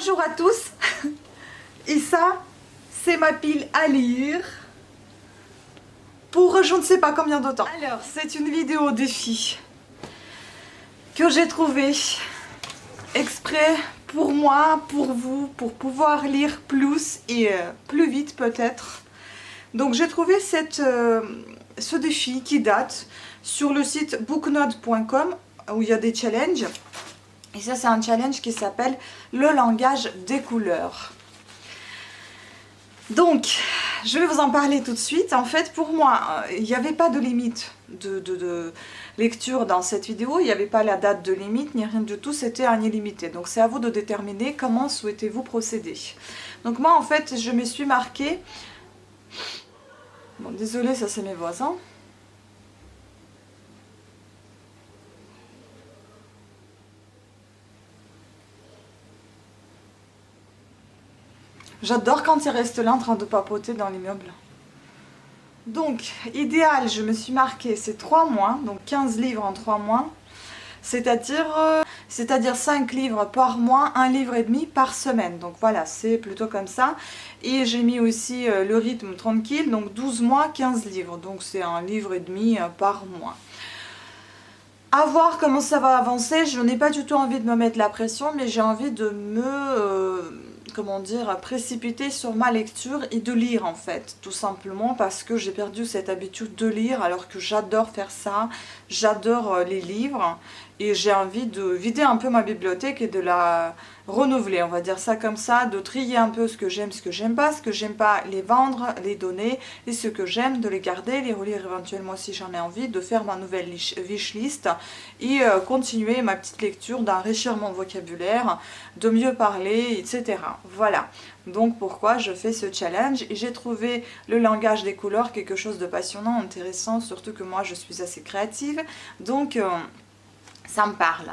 Bonjour à tous. Et ça, c'est ma pile à lire pour je ne sais pas combien de temps. Alors, c'est une vidéo défi que j'ai trouvée exprès pour moi, pour vous, pour pouvoir lire plus et plus vite peut-être. Donc j'ai trouvé ce défi qui date sur le site booknode.com où il y a des challenges. Et ça, c'est un challenge qui s'appelle le langage des couleurs. Donc, je vais vous en parler tout de suite. En fait, pour moi, il n'y avait pas de limite de lecture dans cette vidéo. Il n'y avait pas la date de limite, ni rien du tout. C'était un illimité. Donc, c'est à vous de déterminer comment souhaitez-vous procéder. Donc, moi, en fait, je me suis marquée... Bon, désolé, ça, c'est mes voisins. J'adore quand ils restent là en train de papoter dans l'immeuble. Donc, idéal, je me suis marqué, c'est 3 mois, donc 15 livres en 3 mois. C'est-à-dire 5 livres par mois, 1 livre et demi par semaine. Donc voilà, c'est plutôt comme ça. Et j'ai mis aussi le rythme tranquille, donc 12 mois, 15 livres. Donc c'est 1 livre et demi par mois. À voir comment ça va avancer. Je n'ai pas du tout envie de me mettre la pression, mais j'ai envie de me... comment dire, précipiter sur ma lecture et de lire en fait, tout simplement parce que j'ai perdu cette habitude de lire alors que j'adore faire ça, j'adore les livres et j'ai envie de vider un peu ma bibliothèque et de la renouveler, on va dire ça comme ça, de trier un peu ce que j'aime, ce que j'aime pas, les vendre, les donner et ce que j'aime, de les garder, les relire éventuellement si j'en ai envie, de faire ma nouvelle wishlist et continuer ma petite lecture, d'enrichir mon vocabulaire, de mieux parler, etc. Voilà, donc pourquoi je fais ce challenge et j'ai trouvé le langage des couleurs quelque chose de passionnant, intéressant, surtout que moi je suis assez créative, donc ça me parle.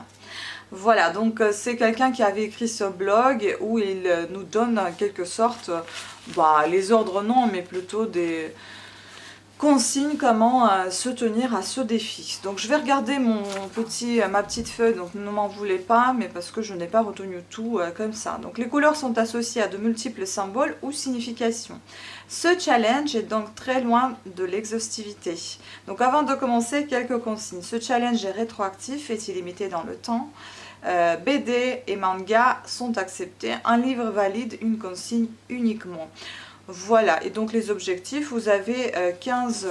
Voilà, donc c'est quelqu'un qui avait écrit ce blog où il nous donne en quelque sorte, les ordres non, mais plutôt des consignes comment se tenir à ce défi. Donc je vais regarder ma petite feuille, donc ne m'en voulez pas, mais parce que je n'ai pas retenu tout comme ça. Donc les couleurs sont associées à de multiples symboles ou significations. Ce challenge est donc très loin de l'exhaustivité. Donc avant de commencer, quelques consignes. Ce challenge est rétroactif, est illimité dans le temps. BD et manga sont acceptés. Un livre valide, une consigne uniquement. Voilà, et donc les objectifs, vous avez 15,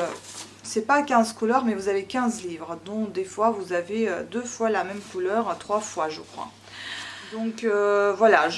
c'est pas 15 couleurs, mais vous avez 15 livres, dont des fois vous avez 2 fois la même couleur, 3 fois je crois. Donc voilà,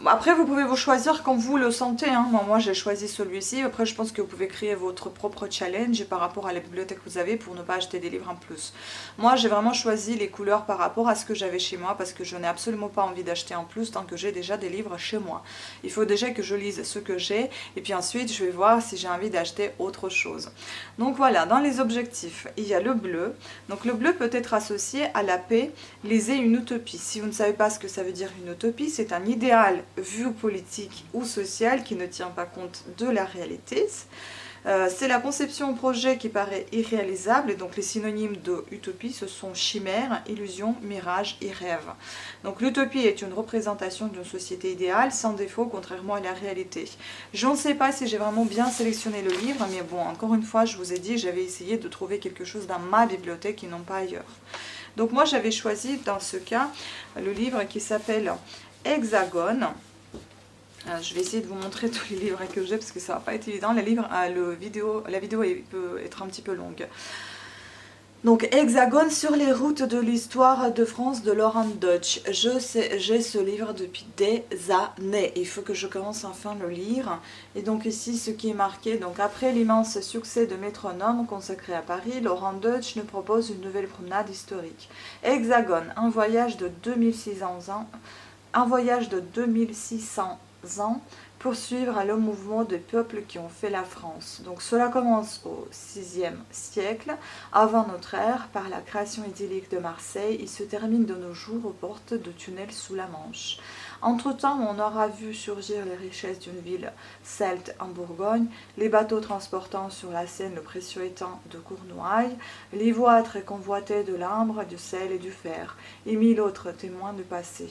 après vous pouvez vous choisir quand vous le sentez, hein. Moi j'ai choisi celui-ci, après je pense que vous pouvez créer votre propre challenge par rapport à la bibliothèque que vous avez pour ne pas acheter des livres en plus. Moi j'ai vraiment choisi les couleurs par rapport à ce que j'avais chez moi parce que je n'ai absolument pas envie d'acheter en plus tant que j'ai déjà des livres chez moi. Il faut déjà que je lise ce que j'ai et puis ensuite je vais voir si j'ai envie d'acheter autre chose. Donc voilà, dans les objectifs, il y a le bleu. Donc le bleu peut être associé à la paix, lisez une utopie. Si vous ne savez pas ce que ça veut dire une utopie, c'est un idéal vu politique ou social qui ne tient pas compte de la réalité. C'est la conception au projet qui paraît irréalisable et donc les synonymes de utopie ce sont chimère, illusion, mirage et rêve. Donc l'utopie est une représentation d'une société idéale sans défaut contrairement à la réalité. Je ne sais pas si j'ai vraiment bien sélectionné le livre mais bon, encore une fois je vous ai dit j'avais essayé de trouver quelque chose dans ma bibliothèque et non pas ailleurs. Donc moi j'avais choisi dans ce cas le livre qui s'appelle Hexagone. Je vais essayer de vous montrer tous les livres que j'ai parce que ça va pas être évident. La vidéo peut être un petit peu longue. Donc Hexagone sur les routes de l'histoire de France de Laurent Deutsch. J'ai ce livre depuis des années. Il faut que je commence enfin à le lire. Et donc ici ce qui est marqué, donc après l'immense succès de Métronome consacré à Paris, Laurent Deutsch nous propose une nouvelle promenade historique. Hexagone, un voyage de 2600 ans. Un voyage de 2600 ans pour suivre le mouvement des peuples qui ont fait la France. Donc cela commence au VIe siècle, avant notre ère, par la création idyllique de Marseille, et se termine de nos jours aux portes de tunnels sous la Manche. Entre-temps, on aura vu surgir les richesses d'une ville celte en Bourgogne, les bateaux transportant sur la Seine le précieux étang de Cournoailles, les voies très convoitées de l'ambre, du sel et du fer, et mille autres témoins du passé.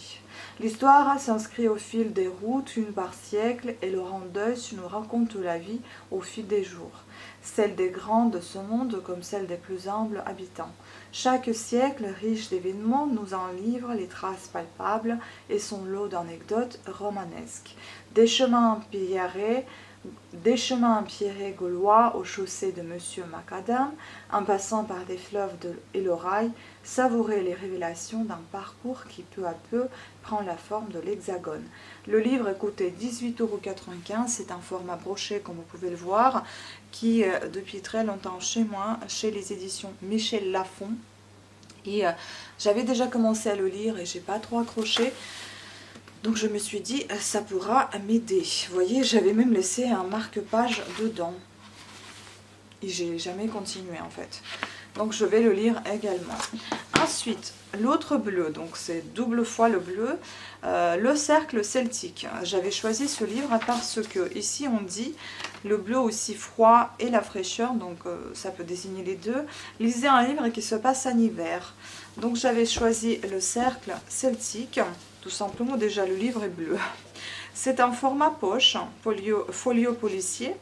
L'histoire s'inscrit au fil des routes, une par siècle, et Laurent Deuss nous raconte la vie au fil des jours, celle des grands de ce monde comme celle des plus humbles habitants. Chaque siècle, riche d'événements, nous en livre les traces palpables et son lot d'anecdotes romanesques. Des chemins empierrés gaulois aux chaussées de Monsieur Macadam, en passant par des fleuves et l'Orail, savourer les révélations d'un parcours qui peu à peu prend la forme de l'Hexagone. Le livre coûtait 18,95 €, c'est un format broché comme vous pouvez le voir, qui depuis très longtemps chez moi, chez les éditions Michel Lafon. Et j'avais déjà commencé à le lire et j'ai pas trop accroché. Donc je me suis dit, ça pourra m'aider. Vous voyez, j'avais même laissé un marque-page dedans. Et j'ai jamais continué en fait. Donc je vais le lire également. Ensuite, l'autre bleu, donc c'est double fois le bleu, le cercle celtique. J'avais choisi ce livre parce que ici on dit le bleu aussi froid et la fraîcheur, donc ça peut désigner les deux. Lisez un livre qui se passe en hiver. Donc j'avais choisi le cercle celtique, tout simplement. Déjà le livre est bleu. C'est un format poche, folio policier,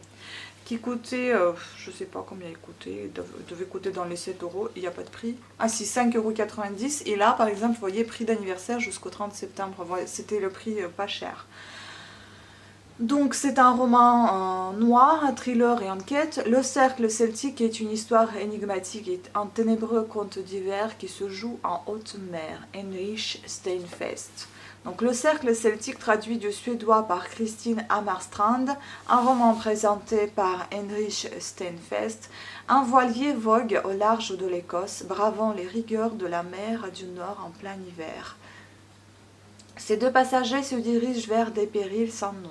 qui coûtait, je ne sais pas combien il coûtait, il devait coûter dans les 7 €, il n'y a pas de prix. Ah si, 5,90 €. Et là, par exemple, vous voyez, prix d'anniversaire jusqu'au 30 septembre, c'était le prix pas cher. Donc c'est un roman noir, un thriller et enquête. Le cercle celtique est une histoire énigmatique et un ténébreux conte d'hiver qui se joue en haute mer, Heinrich Steinfest. Donc le cercle celtique traduit du suédois par Christine Hammarstrand, un roman présenté par Heinrich Steinfest, un voilier vogue au large de l'Écosse, bravant les rigueurs de la mer du Nord en plein hiver. Ces deux passagers se dirigent vers des périls sans nom,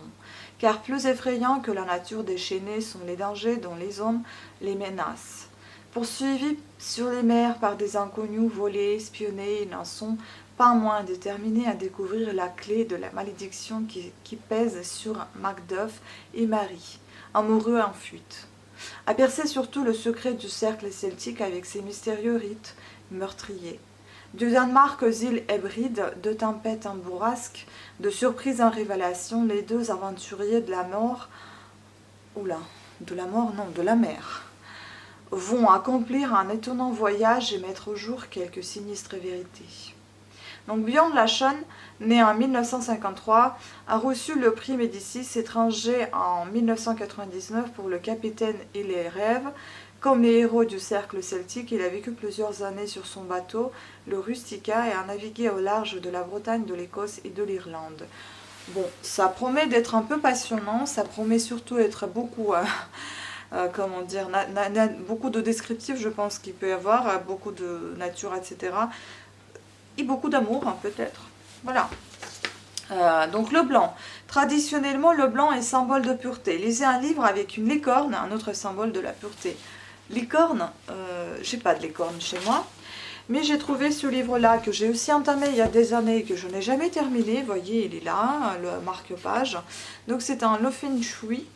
car plus effrayants que la nature déchaînée sont les dangers dont les hommes les menacent. Poursuivis sur les mers par des inconnus volés, espionnés, ils n'en sont pas moins déterminés à découvrir la clé de la malédiction qui pèse sur Macduff et Marie, amoureux en fuite. À percer surtout le secret du cercle celtique avec ses mystérieux rites meurtriers. Du Danemark aux îles Hébrides, de tempêtes en bourrasque, de surprises en révélation, les deux aventuriers de la mort, de la mer, vont accomplir un étonnant voyage et mettre au jour quelques sinistres vérités. Donc Björn Larsson, né en 1953, a reçu le prix Médicis étranger en 1999 pour Le Capitaine et les rêves. Comme les héros du cercle celtique, il a vécu plusieurs années sur son bateau, le Rustica, et a navigué au large de la Bretagne, de l'Écosse et de l'Irlande. Bon, ça promet d'être un peu passionnant, ça promet surtout d'être beaucoup, comment dire, beaucoup de descriptifs, je pense qu'il peut y avoir, beaucoup de nature, etc. Et beaucoup d'amour, hein, peut-être. Voilà. Donc le blanc. Traditionnellement, le blanc est symbole de pureté. Lisez un livre avec une licorne, un autre symbole de la pureté. Licorne, j'ai pas de licorne chez moi, mais j'ai trouvé ce livre-là que j'ai aussi entamé il y a des années et que je n'ai jamais terminé. Vous voyez, il est là, le marque-page. Donc c'est un Le Feng Shui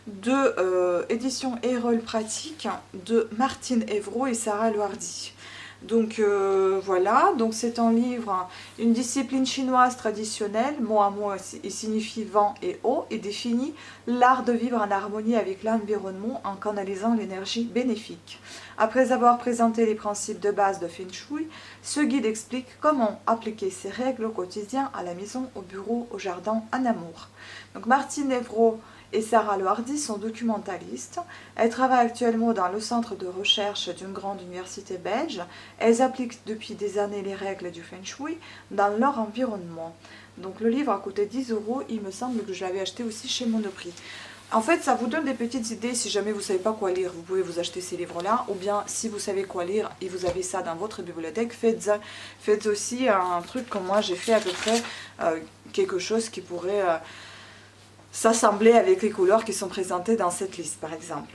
de édition Erol Pratique de Martine Evrault et Sarah Loardi. Donc voilà, donc c'est un livre, une discipline chinoise traditionnelle, mot à mot il signifie vent et eau, et définit l'art de vivre en harmonie avec l'environnement en canalisant l'énergie bénéfique. Après avoir présenté les principes de base de Feng Shui, ce guide explique comment appliquer ces règles au quotidien, à la maison, au bureau, au jardin, en amour. Donc Martine Evrault et Sarah Loardi sont documentalistes. Elles travaillent actuellement dans le centre de recherche d'une grande université belge. Elles appliquent depuis des années les règles du Feng Shui dans leur environnement. Donc le livre a coûté 10 €, il me semble que je l'avais acheté aussi chez Monoprix. En fait, ça vous donne des petites idées. Si jamais vous ne savez pas quoi lire, vous pouvez vous acheter ces livres-là. Ou bien, si vous savez quoi lire et vous avez ça dans votre bibliothèque, faites aussi un truc comme moi. J'ai fait à peu près quelque chose qui pourrait s'assembler avec les couleurs qui sont présentées dans cette liste, par exemple.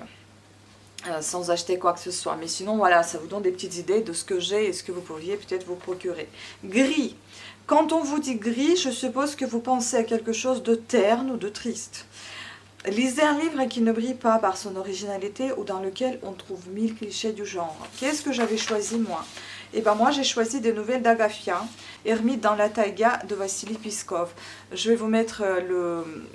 sans acheter quoi que ce soit. Mais sinon, voilà, ça vous donne des petites idées de ce que j'ai et ce que vous pourriez peut-être vous procurer. Gris. Quand on vous dit gris, je suppose que vous pensez à quelque chose de terne ou de triste. Lisez un livre qui ne brille pas par son originalité ou dans lequel on trouve 1000 clichés du genre. Qu'est-ce que j'avais choisi moi? Et ben moi j'ai choisi des nouvelles d'Agafia, Ermite dans la taïga de Vassili Piskov. Je vais vous mettre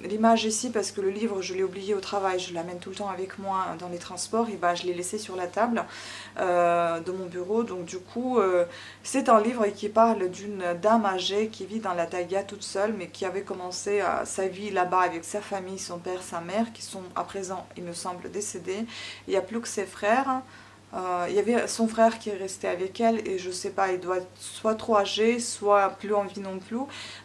l'image ici parce que le livre je l'ai oublié au travail, je l'amène tout le temps avec moi dans les transports et ben je l'ai laissé sur la table de mon bureau. Donc du coup c'est un livre qui parle d'une dame âgée qui vit dans la taïga toute seule mais qui avait commencé sa vie là-bas avec sa famille, son père, sa mère qui sont à présent il me semble décédés. Il n'y a plus que ses frères. Il y avait son frère qui est resté avec elle et je sais pas, il doit être soit trop âgé, soit plus en vie non plus.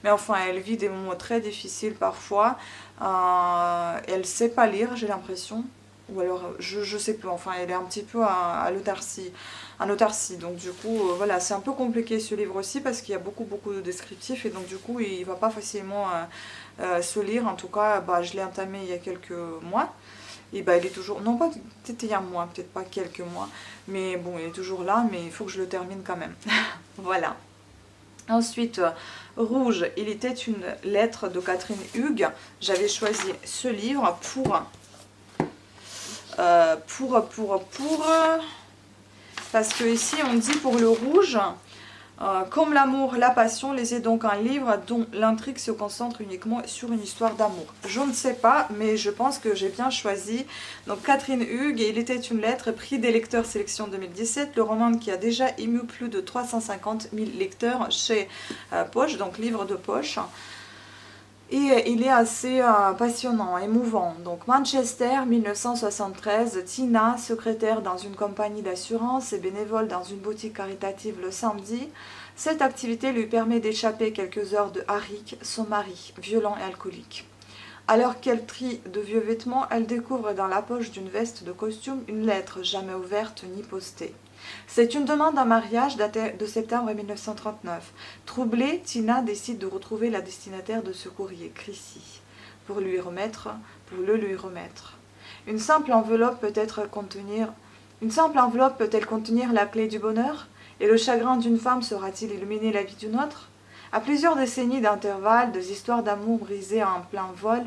Mais enfin, elle vit des moments très difficiles parfois. Elle sait pas lire, j'ai l'impression. Ou alors, je sais plus, enfin, elle est un petit peu à l'autarcie. En autarcie. Donc du coup, voilà, c'est un peu compliqué ce livre aussi parce qu'il y a beaucoup de descriptifs et donc du coup, il va pas facilement se lire. En tout cas, bah, je l'ai entamé il y a quelques mois. Et bah il est toujours, non pas peut-être il y a un mois, peut-être pas quelques mois, mais bon il est toujours là, mais il faut que je le termine quand même. Voilà. Ensuite, Rouge, il était une lettre de Catherine Hughes. J'avais choisi ce livre parce que ici on dit pour le rouge, comme l'amour, la passion, lisez donc un livre dont l'intrigue se concentre uniquement sur une histoire d'amour. Je ne sais pas, mais je pense que j'ai bien choisi. Donc Catherine Hughes, et il était une lettre, prix des lecteurs sélection 2017, le roman qui a déjà ému plus de 350 000 lecteurs chez Poche, donc livre de poche. Et il est assez passionnant, émouvant. Donc Manchester, 1973, Tina, secrétaire dans une compagnie d'assurance et bénévole dans une boutique caritative le samedi. Cette activité lui permet d'échapper quelques heures de Harrick, son mari, violent et alcoolique. Alors qu'elle trie de vieux vêtements, elle découvre dans la poche d'une veste de costume une lettre jamais ouverte ni postée. C'est une demande en mariage datée de septembre 1939. Troublée, Tina décide de retrouver la destinataire de ce courrier, Chrissy, pour le lui remettre. Une simple enveloppe peut-elle contenir la clé du bonheur? Et le chagrin d'une femme sera-t-il illuminer la vie d'une autre? À plusieurs décennies d'intervalle, des histoires d'amour brisées en plein vol,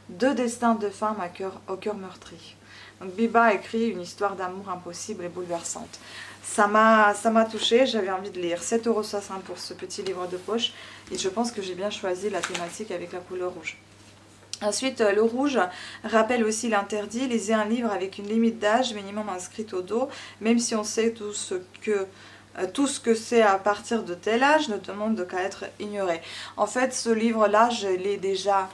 deux destins de femmes au cœur meurtri. Donc Biba a écrit une histoire d'amour impossible et bouleversante. Ça m'a touchée, j'avais envie de lire. 7,60 € pour ce petit livre de poche. Et je pense que j'ai bien choisi la thématique avec la couleur rouge. Ensuite, le rouge rappelle aussi l'interdit. Lisez un livre avec une limite d'âge minimum inscrite au dos. Même si on sait tout ce que c'est à partir de tel âge, ne demande qu'à être ignoré. En fait, ce livre-là, je l'ai déjà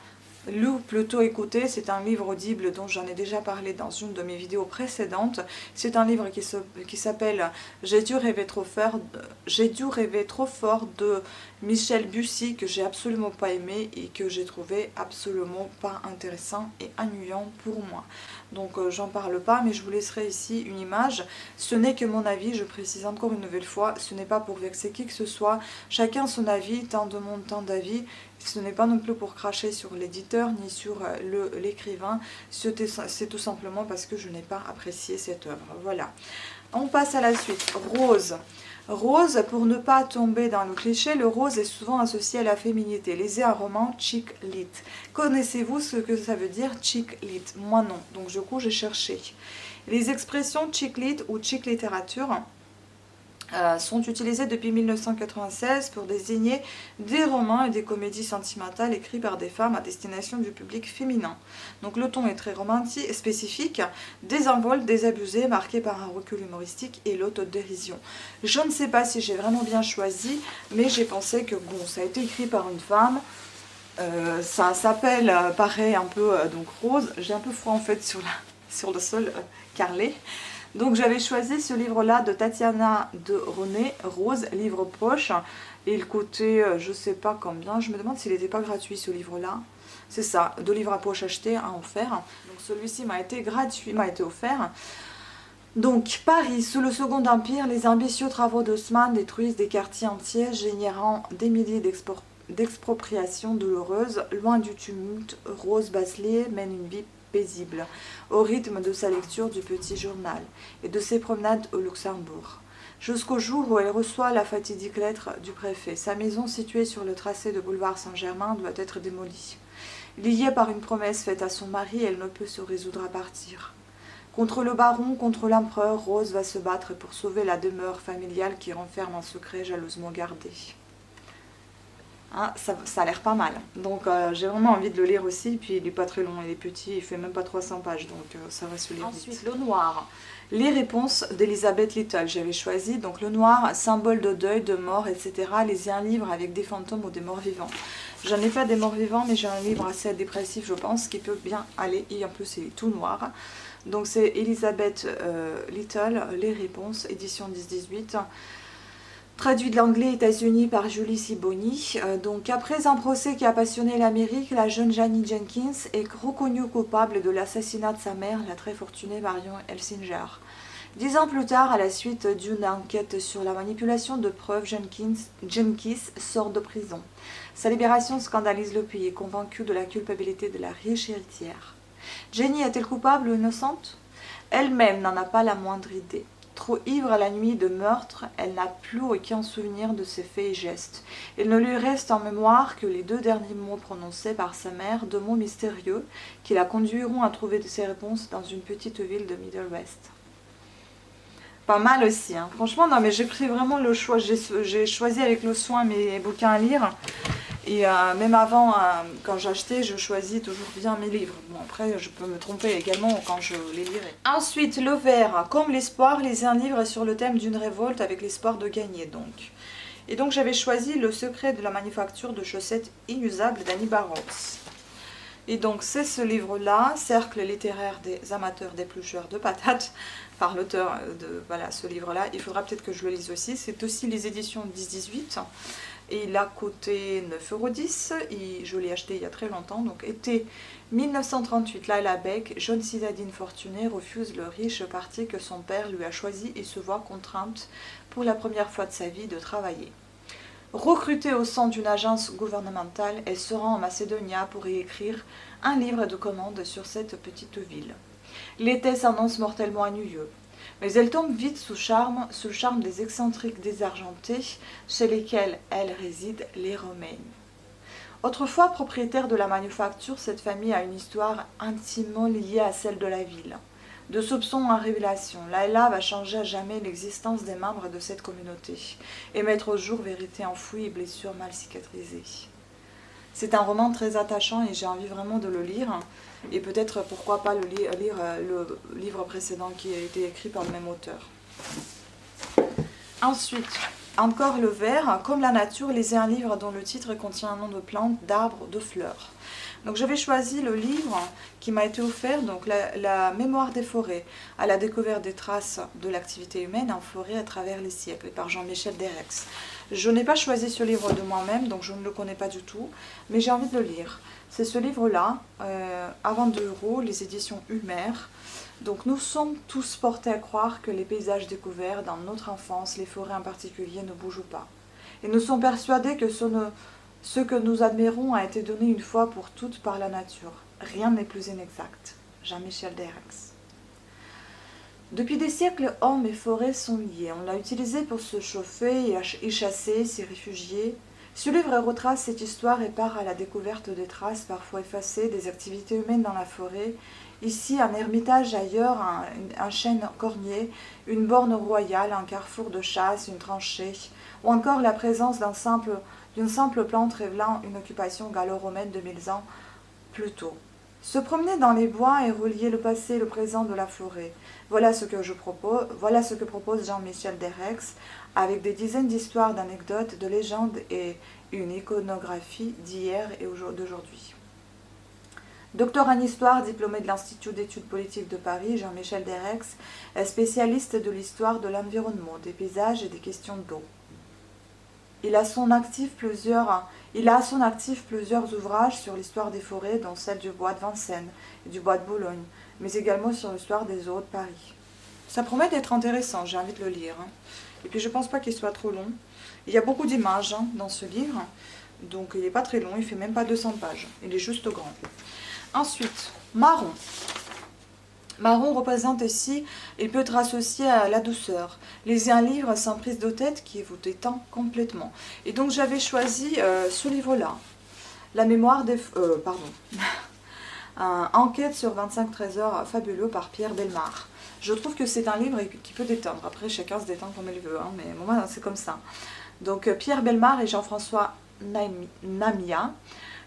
lu, plutôt écouté. C'est un livre audible dont j'en ai déjà parlé dans une de mes vidéos précédentes. C'est un livre qui s'appelle J'ai dû rêver trop fort de Michel Bussy, que j'ai absolument pas aimé et que j'ai trouvé absolument pas intéressant et ennuyant pour moi. Donc j'en parle pas, mais je vous laisserai ici une image. Ce n'est que mon avis, je précise encore une nouvelle fois, ce n'est pas pour vexer qui que ce soit. Chacun son avis, tant de monde, tant d'avis. Ce n'est pas non plus pour cracher sur l'éditeur ni sur l'écrivain. C'est tout simplement parce que je n'ai pas apprécié cette œuvre. Voilà. On passe à la suite. Rose. Rose, pour ne pas tomber dans le cliché, le rose est souvent associé à la féminité. Lisez un roman chick lit. Connaissez-vous ce que ça veut dire chick lit? Moi non, donc du coup j'ai cherché. Les expressions chick lit ou chick littérature sont utilisées depuis 1996 pour désigner des romans et des comédies sentimentales écrits par des femmes à destination du public féminin. Donc le ton est très romantique, spécifique, désinvolte, désabusé, marqué par un recul humoristique et l'autodérision. Je ne sais pas si j'ai vraiment bien choisi, mais j'ai pensé que bon, ça a été écrit par une femme. Ça s'appelle, pareil, un peu donc rose. J'ai un peu froid en fait sur le sol carrelé. Donc j'avais choisi ce livre-là de Tatiana de René, Rose, livre poche. Et il coûtait, je sais pas combien. Je me demande s'il n'était pas gratuit ce livre-là. C'est ça, 2 livres à poche achetés, un offert. Donc celui-ci m'a été gratuit, m'a été offert. Donc Paris, sous le Second Empire, les ambitieux travaux d'Haussmann détruisent des quartiers entiers, générant des milliers d'expropriations douloureuses. Loin du tumulte, Rose Basselet mène une vie paisible, au rythme de sa lecture du petit journal et de ses promenades au Luxembourg. Jusqu'au jour où elle reçoit la fatidique lettre du préfet. Sa maison située sur le tracé de boulevard Saint-Germain doit être démolie. Liée par une promesse faite à son mari, elle ne peut se résoudre à partir. Contre le baron, contre l'empereur, Rose va se battre pour sauver la demeure familiale qui renferme un secret jalousement gardé. Hein, ça a l'air pas mal. Donc j'ai vraiment envie de le lire aussi. Puis il n'est pas très long, il est petit, il fait même pas 300 pages, donc ça va se lire vite. Ensuite, le noir. Les réponses d'Elizabeth Little. J'avais choisi donc le noir, symbole de deuil, de mort, etc. Lisez un livre avec des fantômes ou des morts vivants. J'en ai pas des morts vivants, mais j'ai un livre assez dépressif, je pense, qui peut bien aller. Et en plus, il est tout noir. Donc c'est Elizabeth Little, Les réponses, édition 10-18. Traduit de l'anglais États-Unis par Julie Siboni. Donc après un procès qui a passionné l'Amérique, la jeune Jannie Jenkins est reconnue coupable de l'assassinat de sa mère, la très fortunée Marion Elsinger. 10 ans plus tard, à la suite d'une enquête sur la manipulation de preuves, Jenkins sort de prison. Sa libération scandalise le pays, convaincu de la culpabilité de la riche héritière. Jenny est-elle coupable ou innocente? Elle-même n'en a pas la moindre idée. Trop ivre à la nuit de meurtre, elle n'a plus aucun souvenir de ses faits et gestes. Il ne lui reste en mémoire que les 2 derniers mots prononcés par sa mère, 2 mots mystérieux qui la conduiront à trouver ses réponses dans une petite ville de Middle West. Pas mal aussi, hein. Franchement, non mais j'ai pris vraiment le choix, j'ai choisi avec le soin mes bouquins à lire. Et même avant, quand j'achetais, je choisis toujours bien mes livres. Bon, après, je peux me tromper également quand je les lirai. Ensuite, le vert. Comme l'espoir, lisez un livre sur le thème d'une révolte avec l'espoir de gagner, donc. Et donc, j'avais choisi Le secret de la manufacture de chaussettes inusables d'Annie Barrows. Et donc, c'est ce livre-là, Cercle littéraire des amateurs d'éplucheurs de patates, par l'auteur de voilà, ce livre-là. Il faudra peut-être que je le lise aussi. C'est aussi les éditions 10-18. Et il a coûté 9,10 €, je l'ai acheté il y a très longtemps, donc été 1938, Laila Beck, jeune citadine fortunée, refuse le riche parti que son père lui a choisi et se voit contrainte pour la première fois de sa vie de travailler. Recrutée au sein d'une agence gouvernementale, elle se rend en Macédonia pour y écrire un livre de commande sur cette petite ville. L'été s'annonce mortellement ennuyeux. Mais elle tombe vite sous le charme des excentriques désargentés chez lesquels elle réside, les Romaines. Autrefois propriétaire de la manufacture, cette famille a une histoire intimement liée à celle de la ville. De soupçons à révélation, Laila va changer à jamais l'existence des membres de cette communauté et mettre au jour vérité enfouie et blessures mal cicatrisées. C'est un roman très attachant et j'ai envie vraiment de le lire. Et peut-être, pourquoi pas, lire le livre précédent qui a été écrit par le même auteur. Ensuite, encore le vert. Comme la nature, lisez un livre dont le titre contient un nom de plante, d'arbre, de fleurs. Donc j'avais choisi le livre qui m'a été offert, donc la mémoire des forêts, à la découverte des traces de l'activité humaine en forêt à travers les siècles, par Jean-Michel Derrex. Je n'ai pas choisi ce livre de moi-même, donc je ne le connais pas du tout, mais j'ai envie de le lire. C'est ce livre-là, à 22 €, les éditions Humer. Donc nous sommes tous portés à croire que les paysages découverts dans notre enfance, les forêts en particulier, ne bougent pas. Et nous sommes persuadés que ce que nous admirons a été donné une fois pour toutes par la nature. Rien n'est plus inexact. Jean-Michel Derrex. Depuis des siècles, hommes et forêts sont liés. On l'a utilisé pour se chauffer et y chasser, s'y réfugier. Ce livre retrace cette histoire et part à la découverte des traces parfois effacées des activités humaines dans la forêt. Ici, un ermitage, ailleurs, un chêne cornier, une borne royale, un carrefour de chasse, une tranchée, ou encore la présence d'une simple plante révélant une occupation gallo-romaine de 1000 ans plus tôt. Se promener dans les bois et relier le passé et le présent de la forêt. Voilà ce que propose Jean-Michel Derrex, avec des dizaines d'histoires, d'anecdotes, de légendes et une iconographie d'hier et d'aujourd'hui. Docteur en histoire, diplômé de l'Institut d'études politiques de Paris, Jean-Michel Derrex est spécialiste de l'histoire de l'environnement, des paysages et des questions d'eau. Il a à son actif plusieurs ouvrages sur l'histoire des forêts, dont celle du bois de Vincennes et du bois de Boulogne, mais également sur l'histoire des eaux de Paris. Ça promet d'être intéressant, j'ai envie de le lire. Et puis je ne pense pas qu'il soit trop long. Il y a beaucoup d'images dans ce livre, donc il n'est pas très long, il ne fait même pas 200 pages, il est juste grand. Ensuite, marron. Marron représente ici, il peut être associé à la douceur. Lisez un livre sans prise de tête qui vous détend complètement. Et donc j'avais choisi ce livre-là, La mémoire des... pardon. Enquête sur 25 trésors fabuleux par Pierre Bellemare. Je trouve que c'est un livre qui peut détendre. Après, chacun se détend comme il veut, hein, mais moi, c'est comme ça. Donc, Pierre Bellemare et Jean-François Namia.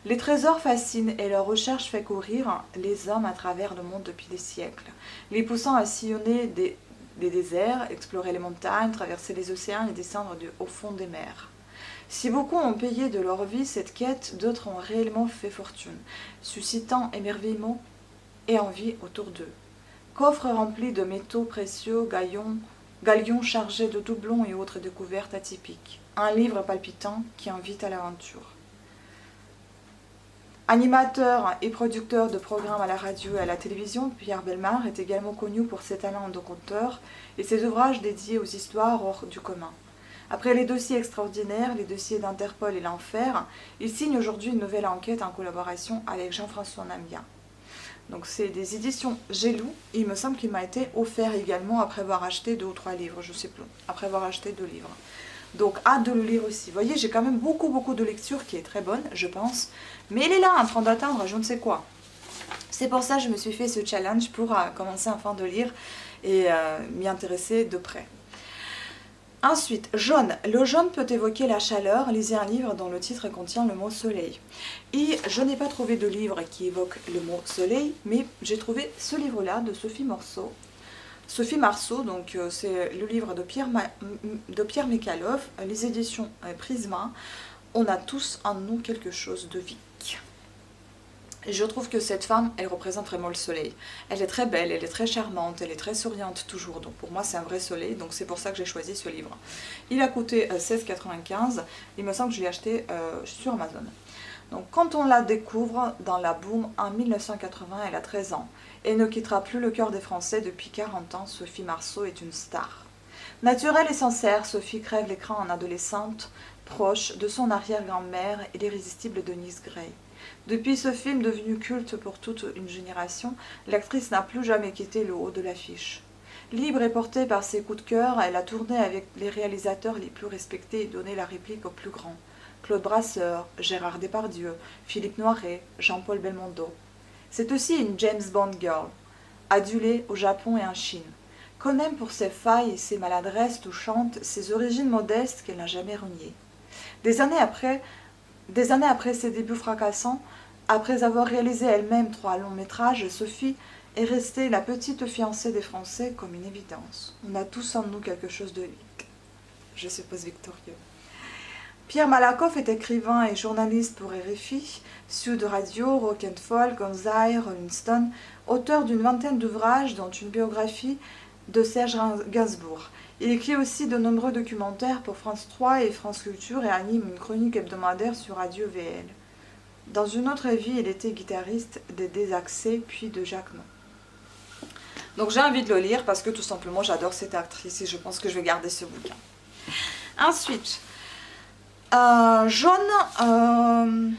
Les trésors fascinent et leur recherche fait courir les hommes à travers le monde depuis des siècles, les poussant à sillonner des déserts, explorer les montagnes, traverser les océans et descendre au fond des mers. Si beaucoup ont payé de leur vie cette quête, d'autres ont réellement fait fortune, suscitant émerveillement et envie autour d'eux. Coffres remplis de métaux précieux, galions chargés de doublons et autres découvertes atypiques. Un livre palpitant qui invite à l'aventure. Animateur et producteur de programmes à la radio et à la télévision, Pierre Bellemare est également connu pour ses talents de conteur et ses ouvrages dédiés aux histoires hors du commun. Après les dossiers extraordinaires, les dossiers d'Interpol et l'Enfer, il signe aujourd'hui une nouvelle enquête en collaboration avec Jean-François Namia. Donc c'est des éditions Gélou. Il me semble qu'il m'a été offert également après avoir acheté 2 ou 3 livres, je ne sais plus, après avoir acheté 2 livres. Donc hâte de le lire aussi. Vous voyez, j'ai quand même beaucoup de lecture qui est très bonne, je pense. Mais il est là en train d'atteindre je ne sais quoi. C'est pour ça que je me suis fait ce challenge pour commencer enfin de lire et m'y intéresser de près. Ensuite, jaune. Le jaune peut évoquer la chaleur. Lisez un livre dont le titre contient le mot soleil. Et je n'ai pas trouvé de livre qui évoque le mot soleil, mais j'ai trouvé ce livre-là de Sophie Marceau, donc c'est le livre de Pierre Mikhalov, les éditions Prisma. On a tous en nous quelque chose de Vic. Et je trouve que cette femme, elle représente vraiment le soleil. Elle est très belle, elle est très charmante, elle est très souriante toujours. Donc pour moi, c'est un vrai soleil. Donc c'est pour ça que j'ai choisi ce livre. Il a coûté 16,95 €. Il me semble que je l'ai acheté sur Amazon. Donc quand on la découvre dans la boom en 1980, elle a 13 ans. Et ne quittera plus le cœur des Français depuis 40 ans. Sophie Marceau est une star. Naturelle et sincère, Sophie crève l'écran en adolescente, proche de son arrière-grand-mère et l'irrésistible Denise Gray. Depuis ce film devenu culte pour toute une génération, l'actrice n'a plus jamais quitté le haut de l'affiche. Libre et portée par ses coups de cœur, elle a tourné avec les réalisateurs les plus respectés et donné la réplique aux plus grands. Claude Brasseur, Gérard Depardieu, Philippe Noiret, Jean-Paul Belmondo. C'est aussi une James Bond girl, adulée au Japon et en Chine. Qu'on aime pour ses failles et ses maladresses touchantes, ses origines modestes qu'elle n'a jamais reniées. Des années après ses débuts fracassants, après avoir réalisé elle-même 3 longs métrages, Sophie est restée la petite fiancée des Français comme une évidence. On a tous en nous quelque chose de Vic. Je suppose victorieux. Pierre Malakoff est écrivain et journaliste pour RFI, Sud Radio, Rock and Folk, Gonzaï, Rolling Stone, auteur d'une vingtaine d'ouvrages dont une biographie de Serge Gainsbourg. Il écrit aussi de nombreux documentaires pour France 3 et France Culture et anime une chronique hebdomadaire sur Radio VL. Dans une autre vie, il était guitariste des Désaxés puis de Jacquemont. Donc j'ai envie de le lire parce que tout simplement j'adore cette actrice et je pense que je vais garder ce bouquin. Ensuite, jaune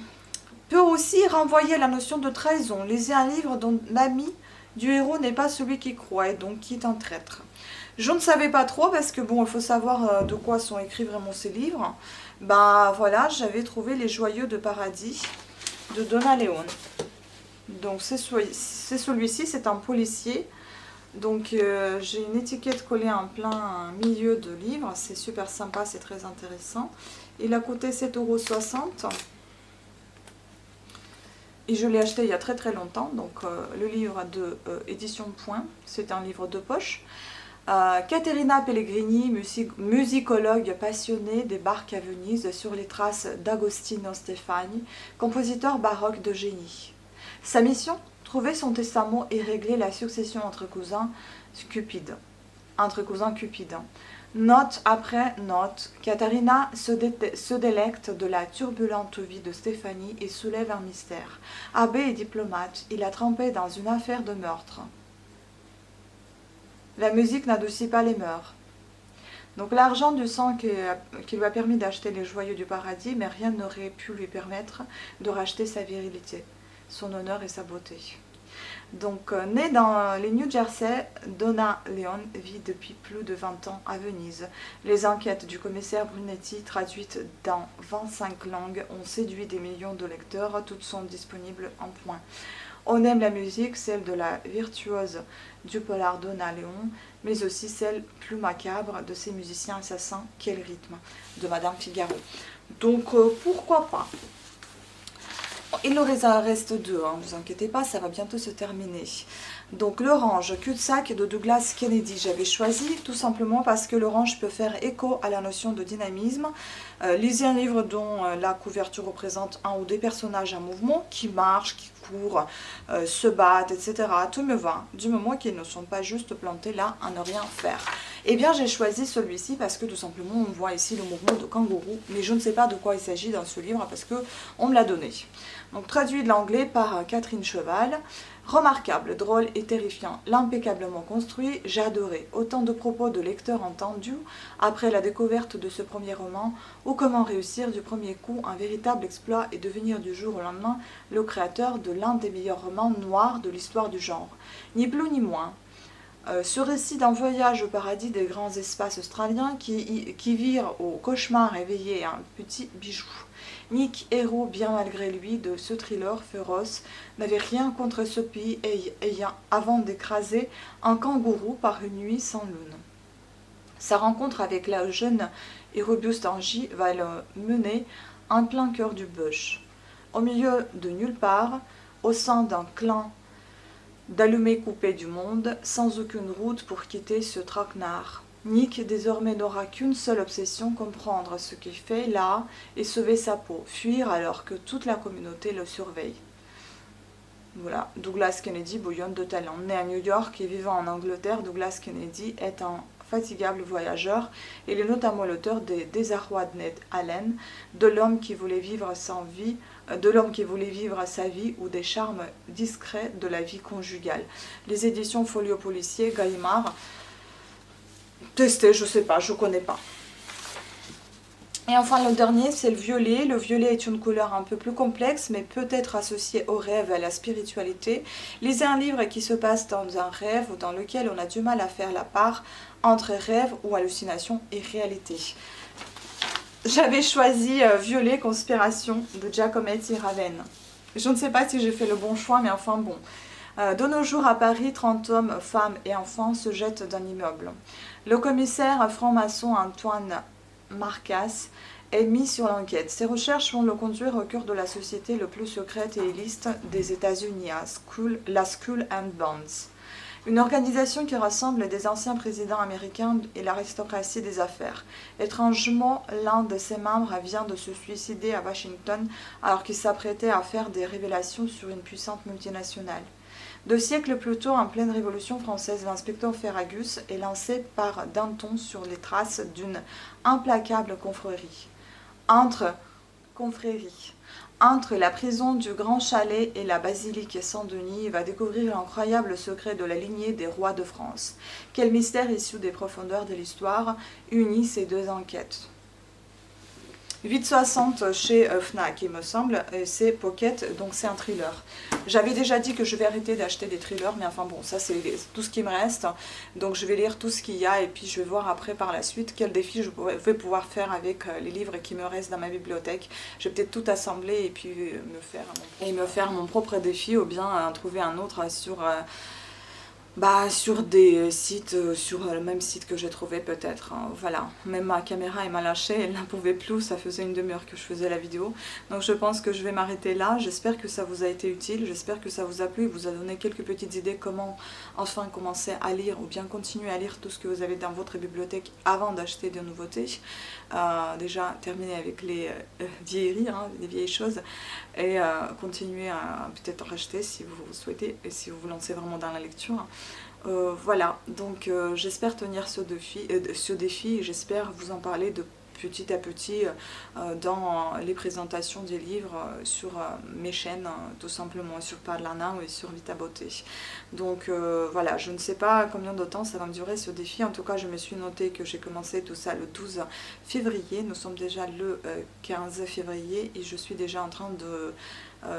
peut aussi renvoyer à la notion de trahison. Lisez un livre dont l'ami du héros n'est pas celui qui croit et donc qui est un traître. Je ne savais pas trop parce que bon, il faut savoir de quoi sont écrits vraiment ces livres. Bah voilà, j'avais trouvé Les Joyeux de Paradis de Donna Leone. Donc c'est celui-ci, c'est un policier. Donc j'ai une étiquette collée en plein milieu de livre. C'est super sympa, c'est très intéressant. Il a coûté 7,60 €. Et je l'ai acheté il y a très longtemps. Donc le livre de Édition Point, c'est un livre de poche. Caterina Pellegrini, musicologue passionnée, débarque à Venise sur les traces d'Agostino Stefani, compositeur baroque de génie. Sa mission ? Trouver son testament et régler la succession entre cousins cupides. Note après note, Caterina se délecte de la turbulente vie de Stéphanie et soulève un mystère. Abbé et diplomate, il a trempé dans une affaire de meurtre. La musique n'adoucit pas les mœurs. Donc l'argent du sang qui lui a permis d'acheter les joyaux du paradis, mais rien n'aurait pu lui permettre de racheter sa virilité. son honneur et sa beauté. Donc, née dans les New Jersey, Donna Leon vit depuis plus de 20 ans à Venise. Les enquêtes du commissaire Brunetti, traduites dans 25 langues, ont séduit des millions de lecteurs. Toutes sont disponibles en point. On aime la musique, celle de la virtuose du polar Donna Leon, mais aussi celle plus macabre de ses musiciens assassins, Quel rythme, de Madame Figaro. Donc, pourquoi pas? Il nous reste 2, hein, ne vous inquiétez pas, ça va bientôt se terminer. Donc l'orange cul-de-sac de Douglas Kennedy, j'avais choisi tout simplement parce que l'orange peut faire écho à la notion de dynamisme. Lisez un livre dont la couverture représente un ou des personnages en mouvement qui marchent, qui courent, se battent, etc. Tout me va, du moment qu'ils ne sont pas juste plantés là à ne rien faire. Eh bien j'ai choisi celui-ci parce que tout simplement on voit ici le mouvement de kangourou, mais je ne sais pas de quoi il s'agit dans ce livre parce que on me l'a donné. Donc traduit de l'anglais par Catherine Cheval. Remarquable, drôle et terrifiant, l'impeccablement construit, j'ai adoré. Autant de propos de lecteurs entendus après la découverte de ce premier roman, ou comment réussir du premier coup un véritable exploit et devenir du jour au lendemain le créateur de l'un des meilleurs romans noirs de l'histoire du genre. Ni plus ni moins. Ce récit d'un voyage au paradis des grands espaces australiens qui vire au cauchemar réveillé un petit bijou. Nick, héros bien malgré lui de ce thriller féroce, n'avait rien contre ce pays ayant avant d'écraser un kangourou par une nuit sans lune. Sa rencontre avec la jeune et robuste Angie va le mener en plein cœur du bush. Au milieu de nulle part, au sein d'un clan d'allumés coupés du monde, sans aucune route pour quitter ce traquenard. Nick désormais n'aura qu'une seule obsession, comprendre ce qu'il fait là et sauver sa peau, fuir alors que toute la communauté le surveille. Voilà, Douglas Kennedy bouillonne de talent. Né à New York et vivant en Angleterre, Douglas Kennedy est un fatigable voyageur. Il est notamment l'auteur des Désarrois de Ned Allen, de l'homme qui voulait vivre sa vie ou des charmes discrets de la vie conjugale. Les éditions Folio Policier, Gallimard. Testé, je sais pas, je connais pas. Et enfin le dernier, c'est le violet. Le violet est une couleur un peu plus complexe, mais peut-être associée au rêve et à la spiritualité. Lisez un livre qui se passe dans un rêve ou dans lequel on a du mal à faire la part entre rêve ou hallucination et réalité. J'avais choisi Violet, Conspiration de Giacometti Raven. Je ne sais pas si j'ai fait le bon choix, mais enfin bon. De nos jours à Paris, 30 hommes, femmes et enfants se jettent d'un immeuble. Le commissaire franc-maçon Antoine Marcas est mis sur l'enquête. Ses recherches vont le conduire au cœur de la société le plus secrète et élite des États-Unis, la Skull and Bones. Une organisation qui rassemble des anciens présidents américains et l'aristocratie des affaires. Étrangement, l'un de ses membres vient de se suicider à Washington alors qu'il s'apprêtait à faire des révélations sur une puissante multinationale. 2 siècles plus tôt, en pleine Révolution française, l'inspecteur Ferragus est lancé par Danton sur les traces d'une implacable confrérie. Entre la prison du Grand Chalet et la basilique Saint-Denis, il va découvrir l'incroyable secret de la lignée des rois de France. Quel mystère issu des profondeurs de l'histoire unit ces 2 enquêtes? 8,60 chez Fnac, il me semble, et c'est Pocket, donc c'est un thriller. J'avais déjà dit que je vais arrêter d'acheter des thrillers, mais enfin bon, ça c'est tout ce qui me reste. Donc je vais lire tout ce qu'il y a et puis je vais voir après par la suite quel défi je vais pouvoir faire avec les livres qui me restent dans ma bibliothèque. Je vais peut-être tout assembler et puis me faire mon propre défi ou bien trouver un autre sur des sites, sur le même site que j'ai trouvé peut-être, hein, voilà. Même ma caméra elle m'a lâché, elle n'en pouvait plus, ça faisait une demi-heure que je faisais la vidéo. Donc je pense que je vais m'arrêter là, j'espère que ça vous a été utile, j'espère que ça vous a plu, vous a donné quelques petites idées comment enfin commencer à lire ou bien continuer à lire tout ce que vous avez dans votre bibliothèque avant d'acheter des nouveautés. Déjà terminer avec les vieilleries, hein, les vieilles choses, et continuer à peut-être racheter si vous souhaitez et si vous vous lancez vraiment dans la lecture. Voilà, donc j'espère tenir ce défi et j'espère vous en parler de petit à petit dans les présentations des livres sur mes chaînes, tout simplement sur Parlana ou sur Vita Beauté. Donc voilà, je ne sais pas combien de temps ça va me durer ce défi. En tout cas, je me suis noté que j'ai commencé tout ça le 12 février. Nous sommes déjà le 15 février et je suis déjà en train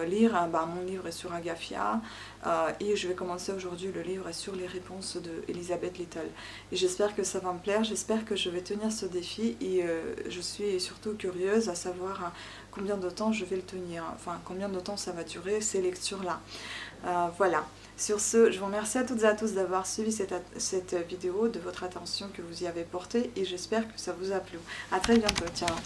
lire. Mon livre est sur Agafia et je vais commencer aujourd'hui le livre sur les réponses de Elizabeth Little. Et j'espère que ça va me plaire, j'espère que je vais tenir ce défi et je suis surtout curieuse à savoir combien de temps je vais le tenir, enfin combien de temps ça va durer ces lectures-là. Voilà. Sur ce, je vous remercie à toutes et à tous d'avoir suivi cette vidéo, de votre attention que vous y avez portée et j'espère que ça vous a plu. A très bientôt, ciao.